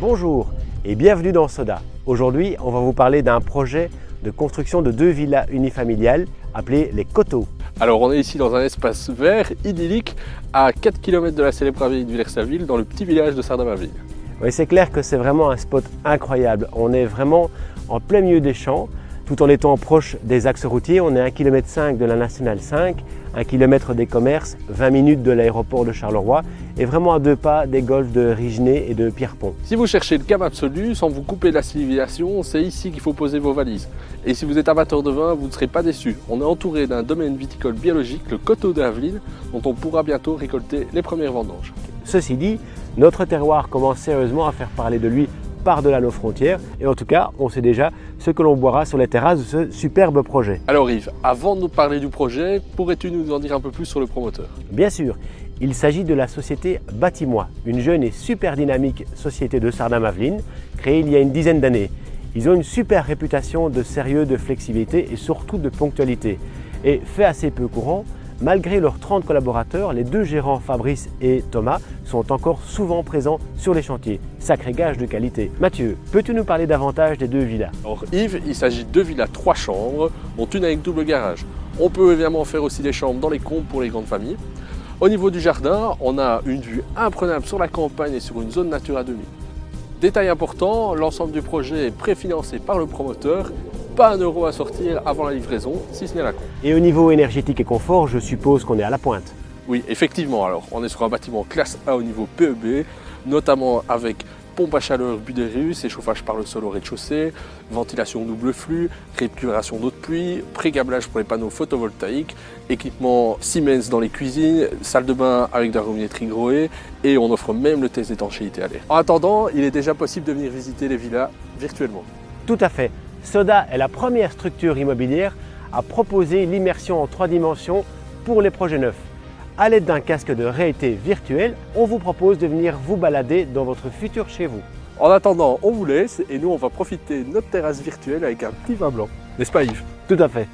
Bonjour et bienvenue dans Soda. Aujourd'hui, on va vous parler d'un projet de construction de 2 villas unifamiliales appelées les Coteaux. Alors on est ici dans un espace vert, idyllique, à 4 km de la célèbre abbaye de Villers-la-Ville, dans le petit village de Sardes-Maville. Oui, c'est clair que c'est vraiment un spot incroyable. On est vraiment en plein milieu des champs, tout en étant proche des axes routiers. On est à 1,5 km de la Nationale 5, 1 km des commerces, 20 minutes de l'aéroport de Charleroi et vraiment à 2 pas des golfs de Rigenay et de Pierrepont. Si vous cherchez le calme absolu, sans vous couper de la civilisation, c'est ici qu'il faut poser vos valises. Et si vous êtes amateur de vin, vous ne serez pas déçus. On est entouré d'un domaine viticole biologique, le Coteau d'Aveline, dont on pourra bientôt récolter les premières vendanges. Ceci dit, notre terroir commence sérieusement à faire parler de lui par-delà nos frontières et en tout cas, on sait déjà ce que l'on boira sur les terrasses de ce superbe projet. Alors Yves, avant de nous parler du projet, pourrais-tu nous en dire un peu plus sur le promoteur? Bien sûr, il s'agit de la société Bâtimois, une jeune et super dynamique société de Sardes-Maville, créée il y a une dizaine d'années. Ils ont une super réputation de sérieux, de flexibilité et surtout de ponctualité. Et fait assez peu courant, malgré leurs 30 collaborateurs, les 2 gérants Fabrice et Thomas sont encore souvent présents sur les chantiers. Sacré gage de qualité. Mathieu, peux-tu nous parler davantage des 2 villas? Alors Yves, il s'agit de 2 villas 3 chambres, dont une avec double garage. On peut évidemment faire aussi des chambres dans les combles pour les grandes familles. Au niveau du jardin, on a une vue imprenable sur la campagne et sur une zone Natura 2000. Détail important, l'ensemble du projet est préfinancé par le promoteur. Pas un euro à sortir avant la livraison, si ce n'est la compte. Et au niveau énergétique et confort, je suppose qu'on est à la pointe. Oui, effectivement, alors on est sur un bâtiment classe A au niveau PEB, notamment avec pompe à chaleur Buderus et chauffage par le sol au rez-de-chaussée, ventilation double flux, récupération d'eau de pluie, pré-câblage pour les panneaux photovoltaïques, équipement Siemens dans les cuisines, salle de bain avec de la robinetterie Grohe et on offre même le test d'étanchéité à l'air. En attendant, il est déjà possible de venir visiter les villas virtuellement. Tout à fait. Soda est la première structure immobilière à proposer l'immersion en 3 dimensions pour les projets neufs. À l'aide d'un casque de réalité virtuelle, on vous propose de venir vous balader dans votre futur chez vous. En attendant, on vous laisse et nous on va profiter de notre terrasse virtuelle avec un petit vin blanc. N'est-ce pas Yves? Tout à fait.